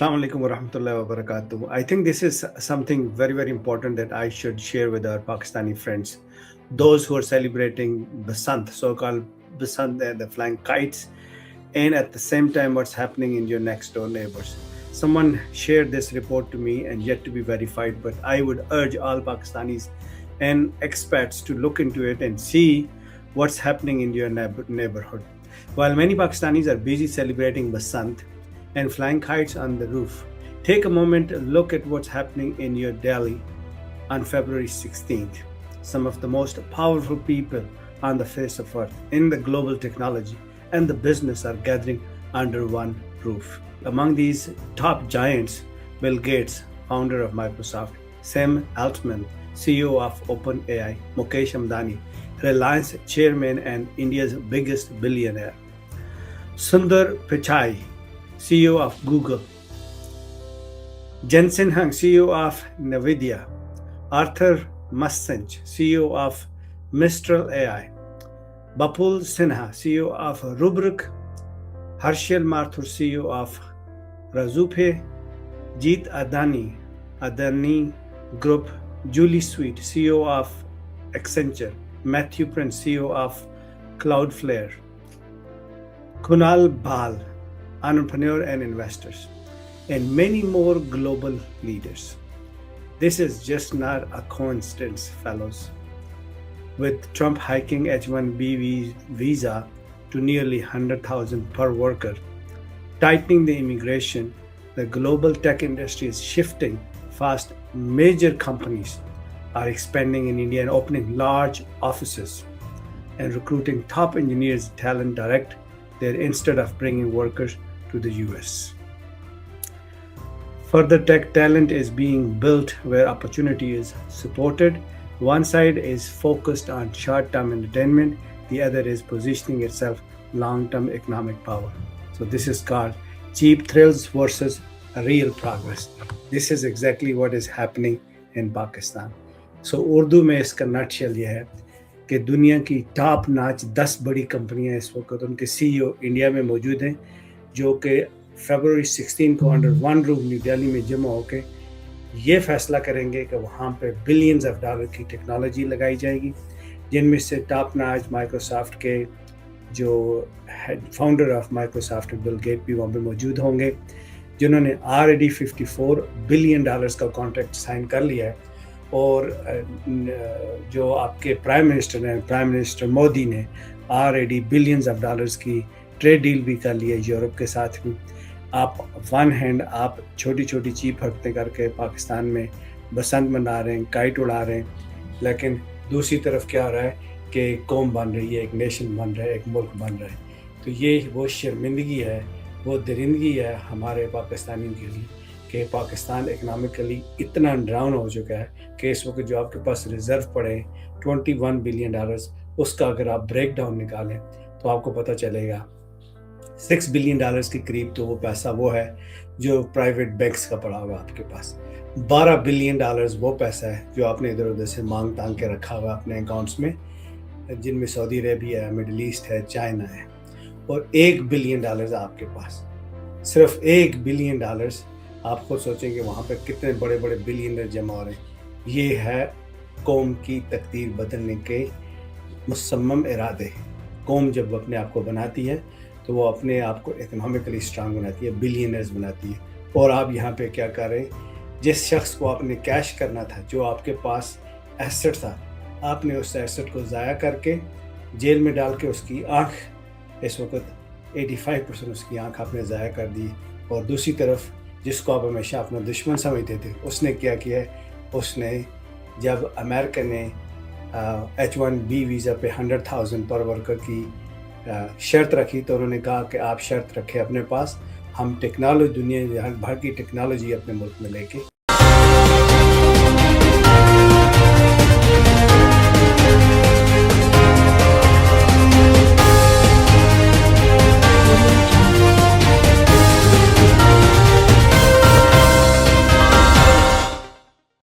Assalamu alaikum wa rahmatullahi wa barakatuh. I think this is something very, very important that I should share with our Pakistani friends. Those who are celebrating Basant, so called Basant, and the flying kites, and at the same time, what's happening in your next door neighbors. Someone shared this report to me and yet to be verified, but I would urge all Pakistanis and expats to look into it and see what's happening in your neighborhood. While many Pakistanis are busy celebrating Basant and flying kites on the roof, take a moment and look at what's happening in your Delhi on February 16th. Some of the most powerful people on the face of earth in the global technology and the business are gathering under one roof. Among these top giants, Bill Gates, founder of Microsoft, Sam Altman, CEO of OpenAI, Mukesh Ambani, Reliance chairman and India's biggest billionaire, Sundar Pichai, CEO of Google, Jensen Huang, CEO of NVIDIA, Arthur Muschamp, CEO of Mistral AI, Bapul Sinha, CEO of Rubrik, Harshal Mathur, CEO of Razorpay, Jeet Adani Group, Julie Sweet, CEO of Accenture, Matthew Prince, CEO of Cloudflare, Kunal Bal, entrepreneur and investors, and many more global leaders. This is just not a coincidence, fellows. With Trump hiking H-1B visa to nearly 100,000 per worker, tightening the immigration, the global tech industry is shifting fast. Major companies are expanding in India and opening large offices and recruiting top engineers, talent direct there instead of bringing workers to the US. Further tech talent is being built where opportunity is supported. One side is focused on short-term entertainment, the other is positioning itself long-term economic power. So this is called cheap thrills versus real progress. This is exactly what is happening in Pakistan. So Urdu में इसका nutshell ये है कि दुनिया की top नाच 10 बड़ी कंपनियां इस वक्त उनके सीईओ इंडिया में मौजूद हैं, जो कि फरवरी 16 को under one roof New Delhi में जमा होकर ये फैसला करेंगे कि वहाँ पे बिलियंस ऑफ डॉलर की टेक्नोलॉजी लगाई जाएगी, जिनमें से टॉप नाच माइक्रोसॉफ्ट के जो founder of Microsoft Bill Gates भी वहाँ पे मौजूद होंगे, जिन्होंने ऑलरेडी $54 बिलियन का कॉन्ट्रैक्ट साइन कर लिया है। और जो आपके प्राइम मिनिस्टर मोदी ने ऑलरेडी बिलियंस ऑफ डॉलर्स की ट्रेड डील भी कर लिया है यूरोप के साथ भी। आप वन हैंड आप छोटी छोटी चीप हरकतें करके पाकिस्तान में बसंत मना रहे हैं, काइट उड़ा रहे हैं, लेकिन दूसरी तरफ क्या हो रहा है कि कौम बन रही है, एक नेशन बन रहा है, एक मुल्क बन रहा है। तो ये वो शर्मिंदगी है, वो दरिंदगी है हमारे पाकिस्तानियों के लिए कि पाकिस्तान इकनॉमिकली इतना डाउन हो चुका है कि इस वक्त जो आपके पास रिज़र्व पड़े $21 बिलियन, उसका अगर आप ब्रेक डाउन निकालें तो आपको पता चलेगा $6 बिलियन के करीब तो वो पैसा वो है जो प्राइवेट बैंक्स का पड़ा हुआ आपके पास। $12 बिलियन वो पैसा है जो आपने इधर उधर से मांग तांग के रखा हुआ अपने अकाउंट्स में, जिनमें सऊदी अरेबिया है, मिडल ईस्ट है, चाइना है। और $1 बिलियन आपके पास, सिर्फ $1 बिलियन। आप खुद सोचें कि वहाँ पे कितने बड़े बड़े बिलियनर जमा हो रहे हैं। ये है कौम की तकदीर बदलने के मुसम्मम इरादे। कौम जब अपने आप को बनाती है तो वो अपने आप को इकोनॉमिकली स्ट्रांग बनाती है, बिलियनर्स बनाती है। और आप यहाँ पे क्या कर रहे हैं, जिस शख्स को आपने कैश करना था, जो आपके पास एसेट था, आपने उस एसेट को ज़ाया करके जेल में डाल के उसकी आँख इस वक्त 85% उसकी आँख आपने ज़ाया कर दी। और दूसरी तरफ जिसको आप हमेशा अपना दुश्मन समझते थे, उसने क्या किया है, उसने जब अमेरिका ने H-1B वीज़ा पे 100,000 पर वर्कर की शर्त रखी, तो उन्होंने कहा कि आप शर्त रखें अपने पास, हम टेक्नोलॉजी दुनिया भर की टेक्नोलॉजी अपने मुल्क में लेके